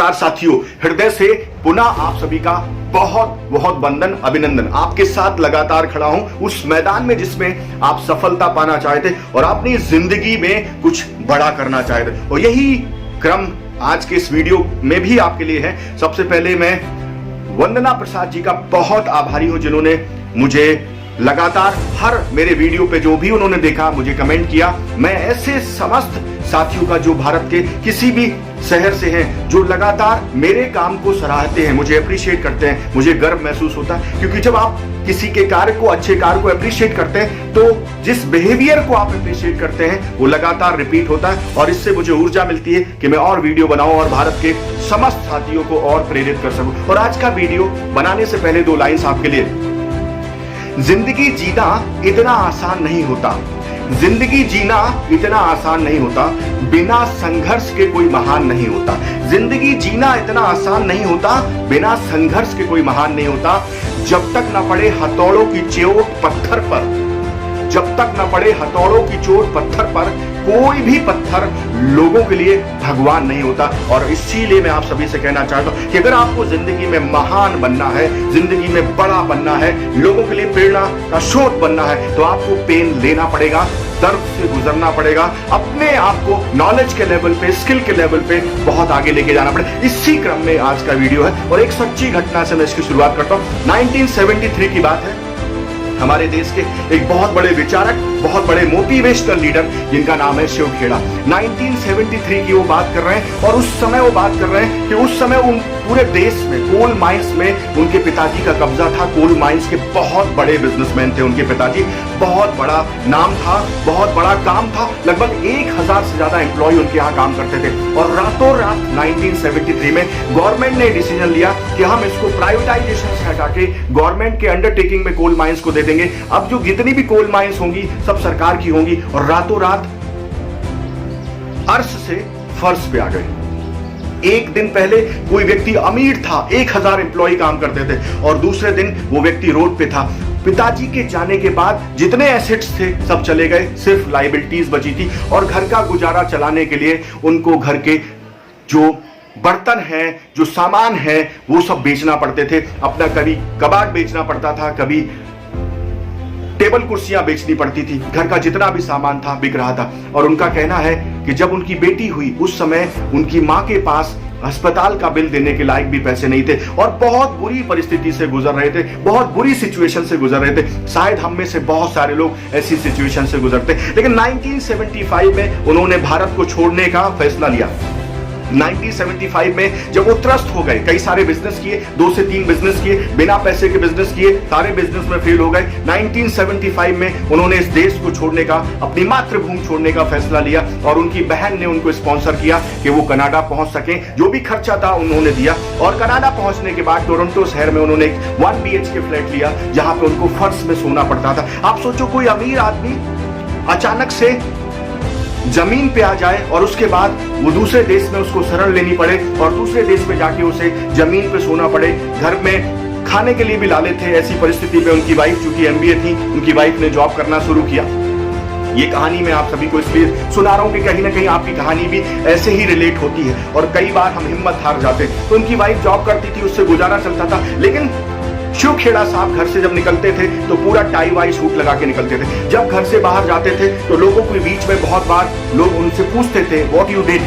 चार साथियों, हृदय से पुनः आप सभी का बहुत बहुत वंदन, अभिनंदन। आपके साथ लगातार खड़ा हूं उस मैदान में जिसमें आप सफलता पाना चाहते और अपनी जिंदगी में कुछ बड़ा करना चाहते, और यही क्रम आज के इस वीडियो में भी आपके लिए है। सबसे पहले मैं वंदना प्रसाद जी का बहुत आभारी हूं, जिन्होंने मुझे लगातार हर मेरे वीडियो पे जो भी उन्होंने देखा मुझे कमेंट किया। मैं ऐसे समस्त साथियों का जो भारत के किसी भी शहर से हैं, जो लगातार मेरे काम को सराहते हैं, मुझे अप्रिशिएट करते हैं, मुझे गर्व महसूस होता है। क्योंकि जब आप किसी के कार्य को, अच्छे कार्य को अप्रिशिएट करते हैं, तो जिस बिहेवियर को आप अप्रिशिएट करते हैं वो लगातार रिपीट होता है, और इससे मुझे ऊर्जा मिलती है कि मैं और वीडियो बनाऊं और भारत के समस्त साथियों को और प्रेरित कर सकूं। और आज का वीडियो बनाने से पहले दो लाइन्स आपके लिए। जिंदगी जीना इतना आसान नहीं होता, जिंदगी जीना इतना आसान नहीं होता, बिना संघर्ष के कोई महान नहीं होता। जिंदगी जीना इतना आसान नहीं होता, बिना संघर्ष के कोई महान नहीं होता। जब तक न पड़े हथौड़ों की चोट पत्थर पर, जब तक न पड़े हथौड़ों की चोट पत्थर पर, कोई भी पत्थर लोगों के लिए भगवान नहीं होता। और इसीलिए मैं आप सभी से कहना चाहता हूं कि अगर आपको जिंदगी में महान बनना है, जिंदगी में बड़ा बनना है, लोगों के लिए प्रेरणा का स्रोत बनना है, तो आपको पेन लेना पड़ेगा, दर्द से गुजरना पड़ेगा, अपने आप को नॉलेज के लेवल पे, स्किल के लेवल पे बहुत आगे लेके जाना पड़ेगा। इसी क्रम में आज का वीडियो है और एक सच्ची घटना से मैं इसकी शुरुआत करता हूं। 1973 की बात है। हमारे देश के एक बहुत बड़े विचारक, बहुत बड़े मोटिवेशनल लीडर, जिनका नाम है शिव खेड़ा, 1973 की वो बात कर रहे हैं। और उस समय वो बात कर रहे हैं कि उस समय उन पूरे देश में कोल माइंस में उनके पिताजी का कब्जा था। कोल माइंस के बहुत बड़े बिजनेसमैन थे उनके पिताजी, बहुत बड़ा नाम था, बहुत बड़ा काम था। लगभग 1000 से ज्यादा एम्प्लॉय उनके यहाँ काम करते थे। और रातों रात 1973 में गवर्नमेंट ने डिसीजन लिया कि हम इसको प्राइवेटाइजेशन से हटा के गवर्नमेंट के अंडरटेकिंग में कोल माइंस को दे देंगे। अब जो जितनी भी कोल माइंस होंगी सब सरकार की होंगी। और रातों रात अर्श से फर्श पे आ गए। एक दिन पहले कोई व्यक्ति अमीर था, 1000 एम्प्लॉय काम करते थे, और दूसरे दिन वो व्यक्ति रोड पे था। पिताजी के जाने के बाद जितने एसेट्स थे सब चले गए, सिर्फ लायबिलिटीज बची थी। और घर का गुजारा चलाने के लिए उनको घर के जो बर्तन है, जो सामान है, वो सब बेचना पड़ते थे। अपना कभी कबाड़ बेचना पड़ता था, कभी टेबल कुर्सियां बेचनी पड़ती थी। घर का जितना भी सामान था बिक रहा था। और उनका कहना है कि जब उनकी बेटी हुई उस समय उनकी मां के पास अस्पताल का बिल देने के लायक भी पैसे नहीं थे, और बहुत बुरी परिस्थिति से गुजर रहे थे, बहुत बुरी सिचुएशन से गुजर रहे थे। शायद हम में से बहुत सारे लोग ऐसी सिचुएशन से गुजरते। लेकिन 1975 में उन्होंने भारत को छोड़ने का फैसला लिया। 1975 में जब वो त्रस्त हो गए, कई सारे बिजनेस किए, 2 से 3 बिजनेस किए, बिना पैसे के बिजनेस किए, सारे बिजनेस में फेल हो गए। 1975 में उन्होंने इस देश को छोड़ने का, अपनी मातृभूमि छोड़ने का फैसला लिया। और उनकी बहन ने उनको स्पॉन्सर किया कि वो कनाडा पहुंच सके। जो भी खर्चा था उन्होंने दिया। और कनाडा पहुंचने के बाद टोरंटो शहर में उन्होंने एक 1 BHK फ्लैट लिया, जहां पे उनको फर्श में सोना पड़ता था। आप सोचो, कोई अमीर आदमी अचानक से जमीन पे आ जाए और उसके बाद वो दूसरे देश में उसको शरण लेनी पड़े, और दूसरे देश में जाके उसे जमीन पे सोना पड़े। घर में खाने के लिए भी लाले थे। ऐसी परिस्थिति में उनकी वाइफ, चूंकि MBA थी, उनकी वाइफ ने जॉब करना शुरू किया। ये कहानी मैं आप सभी को इसलिए सुना रहा हूं कि कहीं ना कहीं आपकी कहानी भी ऐसे ही रिलेट होती है, और कई बार हम हिम्मत हार जाते। तो उनकी वाइफ जॉब करती थी, उससे गुजारा चलता था। लेकिन शिव खेड़ा साहब घर से जब निकलते थे तो पूरा टाई वाई सूट लगा के निकलते थे। जब घर से बाहर जाते थे तो लोगों के बीच में बहुत बार लोग उनसे पूछते थे, what you did,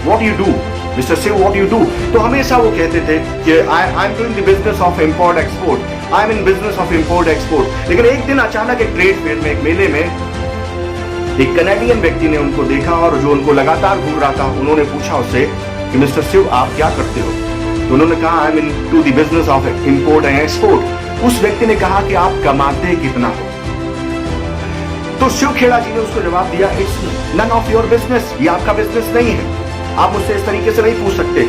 what you do, mister Shiv, what you do. तो हमेशा वो कहते थे कि I am doing the business of import export, I am in business of import export. लेकिन एक दिन अचानक एक ट्रेड फेयर में, एक मेले में, एक कनाडियन व्यक्ति ने उनको देखा, और जो उनको लगातार घूर रहा था, उन्होंने पूछा उससे कि मिस्टर शिव आप क्या करते हो। तो उन्होंने कहा I am in to the business of import and export. उस व्यक्ति ने कहा कि आप कमाते कितना हो। तो शिव खेड़ा जी ने उसको जवाब दिया, it's none of your business, ये आपका बिजनेस नहीं है, आप मुझसे इस तरीके से नहीं पूछ सकते।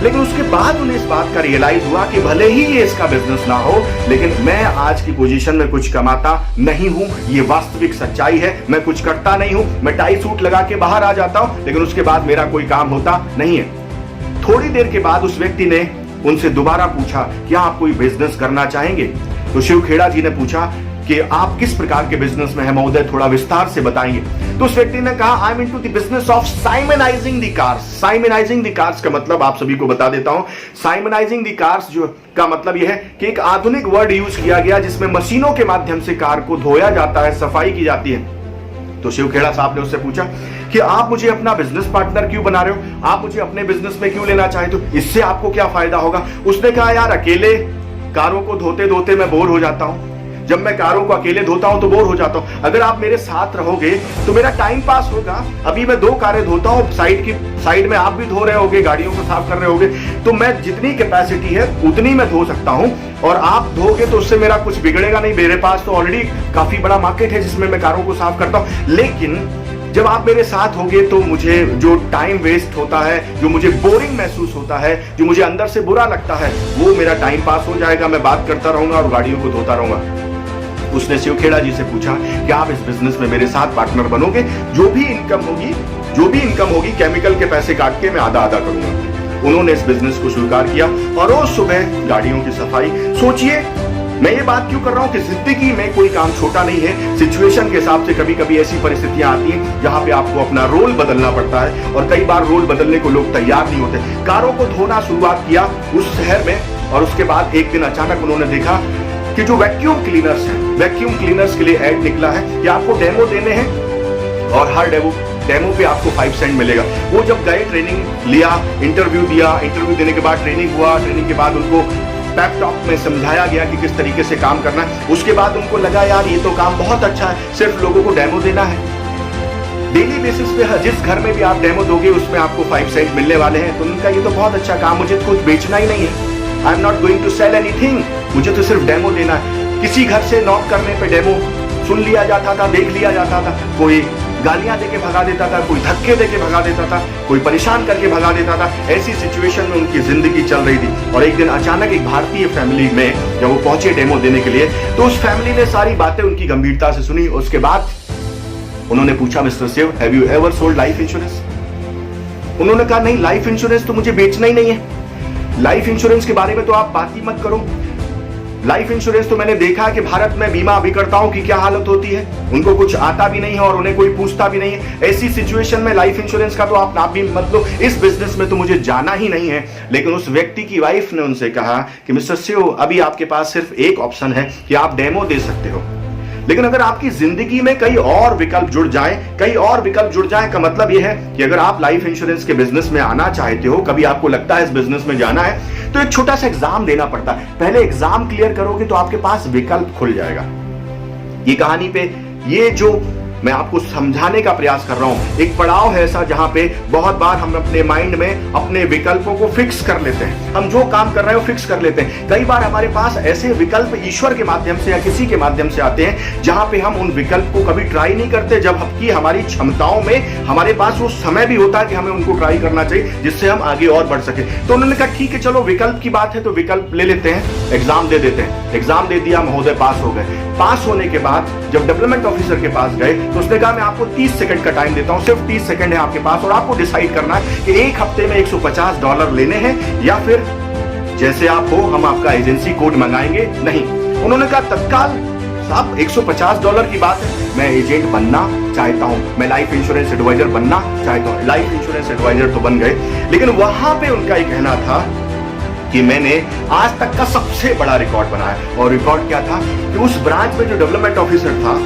लेकिन उसके बाद उन्हें इस बात का रियलाइज हुआ कि भले ही ये इसका बिजनेस ना हो, लेकिन मैं आज की पोजीशन में कुछ कमाता नहीं हूं, ये वास्तविक सच्चाई है। मैं कुछ करता नहीं हूं, मैं टाई सूट लगा के बाहर आ जाता हूं, लेकिन उसके बाद मेरा कोई काम होता नहीं है। थोड़ी देर के बाद उस व्यक्ति ने उनसे दोबारा पूछा, क्या आप कोई बिजनेस करना चाहेंगे। तो शिव खेड़ा जी ने पूछा, कि आप किस प्रकार के बिजनेस में है महोदय, थोड़ा विस्तार से बताएंगे। तो उस व्यक्ति ने कहा, I am into the business of simonizing the cars. Simonizing the cars का मतलब आप सभी को बता देता हूं। साइमनाइजिंग द कार्स जो का मतलब यह है कि एक आधुनिक वर्ड यूज किया गया जिसमें मशीनों के माध्यम से कार को धोया जाता है, सफाई की जाती है। तो शिव खेड़ा साहब ने उससे पूछा कि आप मुझे अपना बिजनेस पार्टनर क्यों बना रहे हो, आप मुझे अपने बिजनेस में क्यों लेना चाहते हो, इससे आपको क्या फायदा होगा। उसने कहा, यार अकेले कारों को धोते धोते मैं बोर हो जाता हूं, जब मैं कारों को अकेले धोता हूं तो बोर हो जाता हूं। अगर आप मेरे साथ रहोगे तो मेरा टाइम पास होगा। अभी मैं 2 कारें धोता हूं, साइड में आप भी धो रहे होगे, गाड़ियों को साफ कर रहे होगे, तो मैं जितनी कैपेसिटी है उतनी मैं धो सकता हूं, और आप धोगे तो उससे मेरा कुछ बिगड़ेगा नहीं। मेरे पास तो ऑलरेडी काफी बड़ा मार्केट है जिसमें मैं कारों को साफ करता हूं। लेकिन जब आप मेरे साथ होगे तो मुझे जो टाइम वेस्ट होता है, जो मुझे बोरिंग महसूस होता है, जो मुझे अंदर से बुरा लगता है, वो मेरा टाइम पास हो जाएगा। मैं बात करता रहूंगा और गाड़ियों को धोता रहूंगा। उसने शिव खेड़ा जी से पूछा कि आप इस बिजनेस में मेरे साथ पार्टनर बनोगे, जो भी इनकम होगी केमिकल के पैसे काट के मैं आधा आधा करूंगा। उन्होंने इस बिजनेस को स्वीकार किया और रोज सुबह गाड़ियों की सफाई। सोचिए मैं ये बात क्यों कर रहा हूं कि जिंदगी में कोई काम छोटा नहीं है। सिचुएशन के हिसाब से कभी कभी ऐसी परिस्थितियां आती हैं जहां पे आपको अपना रोल बदलना पड़ता है, और कई बार रोल बदलने को लोग तैयार नहीं होते। कारों को धोना शुरुआत किया उस शहर में, और उसके बाद एक दिन अचानक उन्होंने देखा कि जो वैक्यूम क्लीनर्स हैं, वैक्यूम क्लीनर्स के लिए ऐड निकला है कि आपको डेमो देने हैं और हर डेमो पे आपको 5 सेंट मिलेगा। वो जब गए, ट्रेनिंग लिया, इंटरव्यू दिया, इंटरव्यू देने के बाद ट्रेनिंग हुआ, ट्रेनिंग के बाद उनको पैप टॉक में समझाया गया कि किस तरीके से काम करना है। उसके बाद उनको लगा, यार ये तो काम बहुत अच्छा है, सिर्फ लोगों को डेमो देना है। डेली बेसिस पे जिस घर में भी आप डेमो दोगे उसमें आपको 5 सेंट मिलने वाले हैं। तो उनका ये तो बहुत अच्छा काम, मुझे तो कुछ बेचना ही नहीं है, I am not going to sell anything, मुझे तो सिर्फ डेमो देना है। किसी घर से नॉक करने पे डेमो सुन लिया जाता था, देख लिया जाता था, कोई गालियां देके भगा देता था, कोई धक्के देके भगा देता था, कोई परेशान करके भगा देता था। ऐसी सिचुएशन में उनकी जिंदगी चल रही थी। और एक दिन अचानक एक भारतीय फैमिली में जब वो पहुंचे डेमो देने के लिए, तो उस फैमिली ने सारी बातें उनकी गंभीरता से सुनी। उसके बाद उन्होंने पूछा, mister Shiv, have you ever sold life insurance? उन्होंने कहा, नहीं, लाइफ इंश्योरेंस तो मुझे बेचना ही नहीं है। लाइफ इंश्योरेंस के बारे में तो आप बात ही मत करो। लाइफ इंश्योरेंस तो मैंने देखा है कि भारत में बीमा अभिकर्ताओं की क्या हालत होती है, उनको कुछ आता भी नहीं है और उन्हें कोई पूछता भी नहीं है। ऐसी सिचुएशन में लाइफ इंश्योरेंस का तो आप नाम भी मत लो, इस बिजनेस में तो मुझे जाना ही नहीं है। लेकिन उस व्यक्ति की वाइफ ने उनसे कहा कि मिस्टर शिव, अभी आपके पास सिर्फ एक ऑप्शन है कि आप डेमो दे सकते हो, लेकिन अगर आपकी जिंदगी में कई और विकल्प जुड़ जाएं का मतलब यह है कि अगर आप लाइफ इंश्योरेंस के बिजनेस में आना चाहते हो, कभी आपको लगता है इस बिजनेस में जाना है, तो एक छोटा सा एग्जाम देना पड़ता है। पहले एग्जाम क्लियर करोगे तो आपके पास विकल्प खुल जाएगा। ये कहानी पे ये जो मैं आपको समझाने का प्रयास कर रहा हूं, एक पड़ाव है ऐसा जहां पे बहुत बार हम अपने माइंड में अपने विकल्पों को फिक्स कर लेते हैं। हम जो काम कर रहे हैं वो फिक्स कर लेते हैं। कई बार हमारे पास ऐसे विकल्प ईश्वर के माध्यम से या किसी के माध्यम से आते हैं जहां पे हम उन विकल्प को कभी ट्राई नहीं करते, जबकि हमारी क्षमताओं में हमारे पास वो समय भी होता है कि हमें उनको ट्राई करना चाहिए जिससे हम आगे और बढ़ सके। तो उन्होंने कहा, ठीक है, चलो विकल्प की बात है तो विकल्प ले लेते हैं, एग्जाम दे देते हैं। एग्जाम दे दिया, महोदय पास हो गए। पास होने के बाद जब डेवलपमेंट ऑफिसर के पास गए तो उसने कहा, मैं आपको 30 सेकंड का टाइम देता हूं, सिर्फ 30 सेकंड है आपके पास, और आपको डिसाइड करना है कि एक हफ्ते में $150 लेने हैं या फिर जैसे आप हो हम आपका एजेंसी कोड मंगाएंगे नहीं। उन्होंने कहा, तत्काल साहब $150 की बात है, मैं एजेंट बनना चाहता हूं, मैं लाइफ इंश्योरेंस एडवाइजर बनना चाहता हूं। लाइफ इंश्योरेंस एडवाइजर तो बन गए, लेकिन वहां पे उनका एक कहना था कि मैंने आज तक का सबसे बड़ा रिकॉर्ड बनाया। और रिकॉर्ड क्या था कि उस ब्रांच में जो डेवलपमेंट ऑफिसर था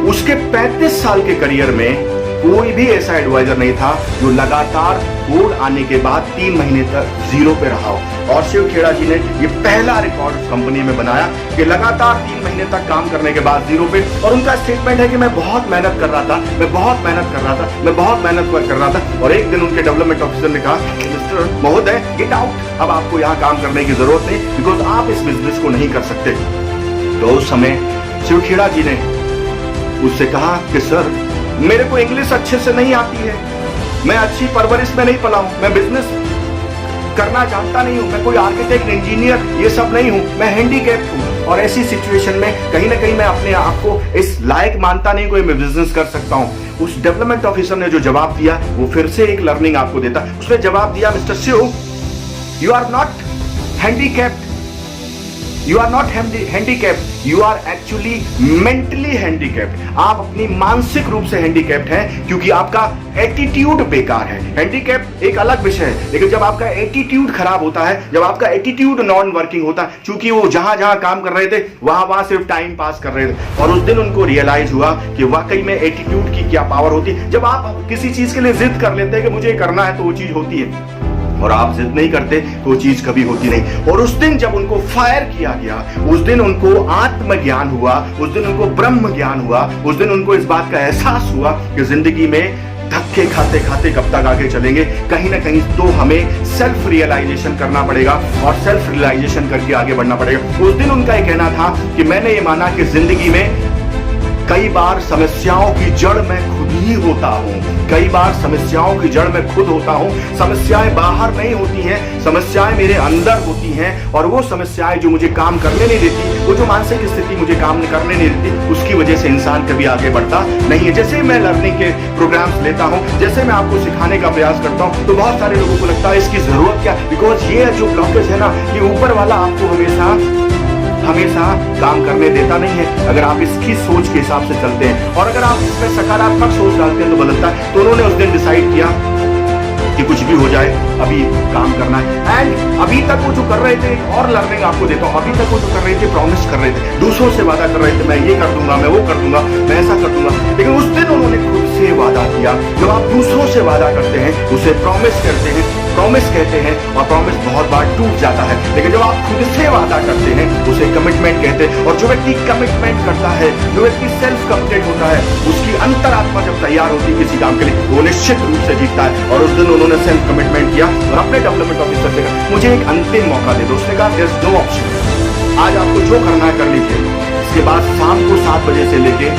उसके 35 साल के करियर में कोई भी ऐसा एडवाइजर नहीं था जो लगातार कोड आने के बाद 3 महीने तक जीरो पे रहा हो। और शिव खेड़ा जी ने ये पहला रिकॉर्ड उस कंपनी में बनाया कि लगातार 3 महीने तक काम करने के बाद जीरो पे। और उनका स्टेटमेंट है कि मैं बहुत मेहनत कर रहा था, मैं बहुत मेहनत कर रहा था। और एक दिन उनके डेवलपमेंट ऑफिसर ने कहा, मिस्टर महोदय, गेट आउट, अब आपको यहाँ काम करने की जरूरत नहीं, बिकॉज आप इस बिजनेस को नहीं कर सकते। तो उस समय शिव खेड़ा जी ने उससे कहा कि सर, मेरे को इंग्लिश अच्छे से नहीं आती है, मैं अच्छी परवरिश में नहीं पला हूं, मैं बिजनेस करना जानता नहीं हूं, मैं कोई आर्किटेक्ट, इंजीनियर ये सब नहीं हूं, मैं हैंडीकैप्ड हूं। और ऐसी सिचुएशन में कहीं ना कहीं मैं अपने आप को इस लायक मानता नहीं कोई मैं बिजनेस कर सकता हूं। उस डेवलपमेंट ऑफिसर ने जो जवाब दिया वो फिर से एक लर्निंग आपको देता। उसने जवाब दिया, mister Shiv, you are not handicapped, you are not handicapped, you are actually mentally handicapped. आप अपनी मानसिक रूप से हैंडीकैप्ड हैं क्योंकि आपका एटीट्यूड बेकार है। हैंडीकैप एक अलग विषय है, लेकिन जब आपका एटीट्यूड खराब होता है, जब आपका एटीट्यूड नॉन वर्किंग होता है, चूंकि वो जहां जहां काम कर रहे थे वहां सिर्फ टाइम पास कर रहे थे, और उस दिन उनको रियलाइज हुआ कि वाकई में एटीट्यूड की क्या पावर होती है। जब आप किसी चीज के लिए जिद कर लेते हैं कि मुझे करना है, तो वो चीज होती है, और आप जिद नहीं करते तो वो चीज कभी होती नहीं। और उस दिन जब उनको फायर किया गया, उस दिन उनको आत्मज्ञान हुआ, उस दिन उनको ब्रह्म ज्ञान हुआ, उस दिन उनको इस बात का एहसास हुआ कि जिंदगी में धक्के खाते खाते कब तक आगे चलेंगे। कहीं ना कहीं तो हमें सेल्फ रियलाइजेशन करना पड़ेगा, और सेल्फ रियलाइजेशन करके आगे बढ़ना पड़ेगा। उस दिन उनका ये कहना था कि मैंने ये माना कि जिंदगी में कई बार समस्याओं की जड़ मैं खुद ही होता हूं, कई बार समस्याओं की जड़ मैं खुद होता हूं। समस्याएं बाहर नहीं होती हैं, समस्याएं मेरे अंदर होती हैं, और वो समस्याएं जो मुझे काम करने नहीं देती, वो जो मानसिक स्थिति मुझे काम करने नहीं देती, उसकी वजह से इंसान कभी आगे बढ़ता नहीं है। जैसे मैं लर्निंग के प्रोग्राम्स लेता हूं, जैसे मैं आपको सिखाने का प्रयास करता हूं, तो बहुत सारे लोगों को लगता है इसकी जरूरत क्या, बिकॉज ये जो ब्लॉकेज है ना, ये ऊपर वाला आपको हमेशा काम करने देता नहीं है, अगर आप इसकी सोच के हिसाब से चलते हैं। और अगर आप इसमें सकारात्मक सोच डालते हैं तो बदलता है। तो उन्होंने उस दिन डिसाइड किया कि कुछ भी हो जाए, अभी काम करना है। एंड अभी तक वो जो कर रहे थे, एक और लर्निंग आपको देता हूं, अभी तक वो जो कर रहे थे, प्रॉमिस कर रहे थे, दूसरों से वादा कर रहे थे, मैं ये कर दूंगा, मैं वो कर दूंगा, मैं ऐसा कर दूंगा। लेकिन उस दिन उन्होंने खुद से वादा किया। जब आप दूसरों से वादा करते हैं, उसे प्रॉमिस करते हैं, प्रॉमिस कहते हैं, और प्रॉमिस बहुत बार टूट जाता है। लेकिन जब आप खुद से वादा करते हैं, उसे कमिटमेंट कहते हैं। और जो व्यक्ति कमिटमेंट करता है, जो व्यक्ति सेल्फ कमिटेड होता है, उसकी अंतरात्मा जब तैयार होती है किसी काम के लिए, वो निश्चित रूप से जीतता है। और उस दिन उन्होंने सेल्फ कमिटमेंट किया और अपने डेवलपमेंट ऑफिसर से कहा, मुझे एक अंतिम मौका दे दो। उसने कहा, देयर इज नो ऑप्शन, आज आपको जो करना है कर लीजिए। इसके बाद शाम को 7 बजे से लेके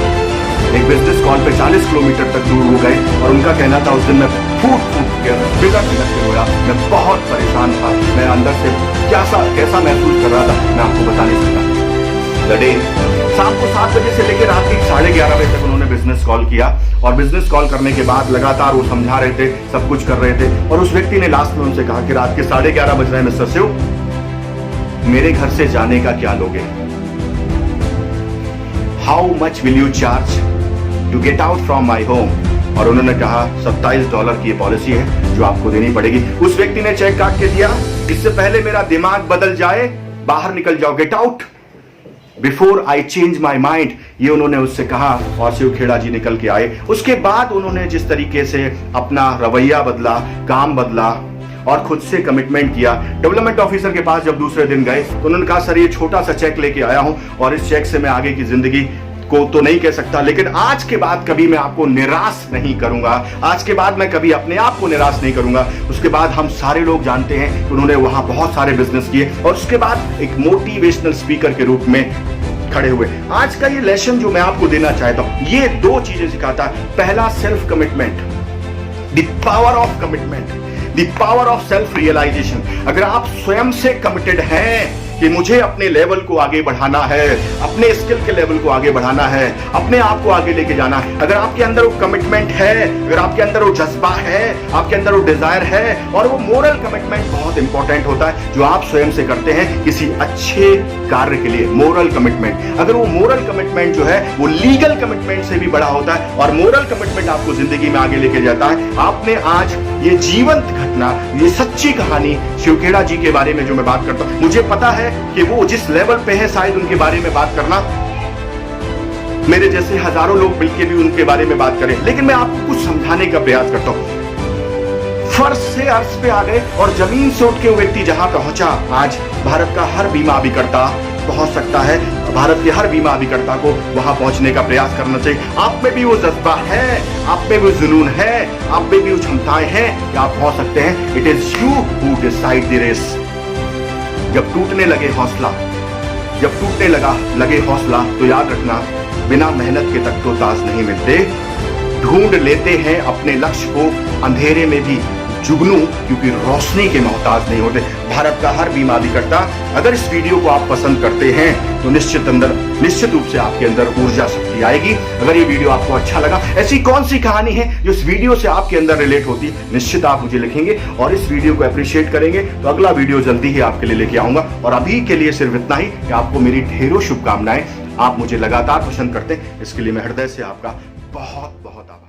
एक बिजनेस कॉल पे 40 किलोमीटर तक दूर हो गए, और उनका कहना था, उस दिन मैं फूट गया, बिगड़ के रोया, मैं बहुत परेशान था, मैं अंदर से कैसा महसूस कर रहा था, मैं आपको बता नहीं सकता। लड़े शाम को 7 बजे से लेकर रात के 11:30 बजे तक उन्होंने बिजनेस कॉल किया, और बिजनेस कॉल करने के बाद लगातार वो समझा रहे थे, सब कुछ कर रहे थे। और उस व्यक्ति ने लास्ट में उनसे कहा कि रात के 11:30 बज रहे हैं मिस्टर शिव, मेरे घर से जाने का क्या लोगे? How much will you charge to get out from my home? और उन्होंने कहा, $27 की पॉलिसी है जो आपको देनी पड़ेगी। उस व्यक्ति ने चेक काट के दिया, इससे पहले मेरा दिमाग बदल जाए, बाहर निकल जाओ, get out before I change my mind, ये उन्होंने उससे कहा। और शिवखेड़ा जी निकल के आए। उसके बाद उन्होंने जिस तरीके से अपना रवैया बदला, काम बदला, और खुद से कमिटमेंट किया। डेवलपमेंट ऑफिसर के पास जब दूसरे दिन गए तो उन्होंने कहा, सर ये छोटा सा चेक लेके आया हूं, और इस चेक से मैं आगे की जिंदगी को तो नहीं कह सकता, लेकिन आज के बाद कभी मैं आपको निराश नहीं करूंगा, आज के बाद मैं कभी अपने आप को निराश नहीं करूंगा। उसके बाद हम सारे लोग जानते हैं कि उन्होंने वहां बहुत सारे बिजनेस किए, और उसके बाद एक मोटिवेशनल स्पीकर के रूप में खड़े हुए। आज का ये लेसन जो मैं आपको देना चाहता हूं, ये 2 चीजें सिखाता है। पहला, self commitment, the power of commitment, the power of self realisation. अगर आप स्वयं से कमिटेड हैं कि मुझे अपने लेवल को आगे बढ़ाना है, अपने स्किल के लेवल को आगे बढ़ाना है, अपने आप को आगे लेके जाना है, अगर आपके अंदर वो कमिटमेंट है, अगर आपके अंदर वो जज्बा है, आपके अंदर वो डिजायर है, और वो मोरल कमिटमेंट बहुत इंपॉर्टेंट होता है जो आप स्वयं से करते हैं किसी अच्छे कार्य के लिए। मोरल कमिटमेंट, अगर वो मोरल कमिटमेंट जो है वो लीगल कमिटमेंट से भी बड़ा होता है, और मोरल कमिटमेंट आपको जिंदगी में आगे लेके जाता है। आपने आज ये जीवंत घटना, ये सच्ची कहानी शिवखेड़ा जी के बारे में जो मैं बात करता हूं, मुझे पता है कि वो जिस लेवल पे है, शायद उनके बारे में बात करना मेरे जैसे हजारों लोग मिलकर भी उनके बारे में बात करें, लेकिन मैं आपको कुछ समझाने का प्रयास करता हूं। फर्श से अर्श पे आ गए, और जमीन से उठ के वो व्यक्ति जहां पहुंचा, आज भारत का हर बीमा अभिकर्ता पहुंच सकता है। भारत के हर बीमा अभिकर्ता को वहां पहुंचने का प्रयास करना चाहिए। आप में भी वो जज्बा है, आप में भी जुनून है, आप में भी वो क्षमताएं हैं कि आप पहुंच सकते हैं। It is you who decide the race. जब टूटने लगे हौसला, जब टूटने लगे हौसला, तो याद रखना, बिना मेहनत के तक तो ताज नहीं मिलते। ढूंढ लेते हैं अपने लक्ष्य को अंधेरे में भी, जुगनू क्योंकि रोशनी के मोहताज नहीं होते। भारत का हर बीमा अधिकर्ता अगर इस वीडियो को आप पसंद करते हैं तो निश्चित रूप से आपके अंदर ऊर्जा शक्ति आएगी। अगर ये वीडियो आपको अच्छा लगा, ऐसी कौन सी कहानी है जो इस वीडियो से आपके अंदर रिलेट होती है, निश्चित आप मुझे लिखेंगे और इस वीडियो को अप्रिशिएट करेंगे तो अगला वीडियो जल्दी ही आपके लिए लेके आऊंगा। और अभी के लिए सिर्फ इतना ही कि आपको मेरी ढेरों शुभकामनाएं। आप मुझे लगातार पसंद करते हैं, इसके लिए मैं हृदय से आपका बहुत बहुत आभार।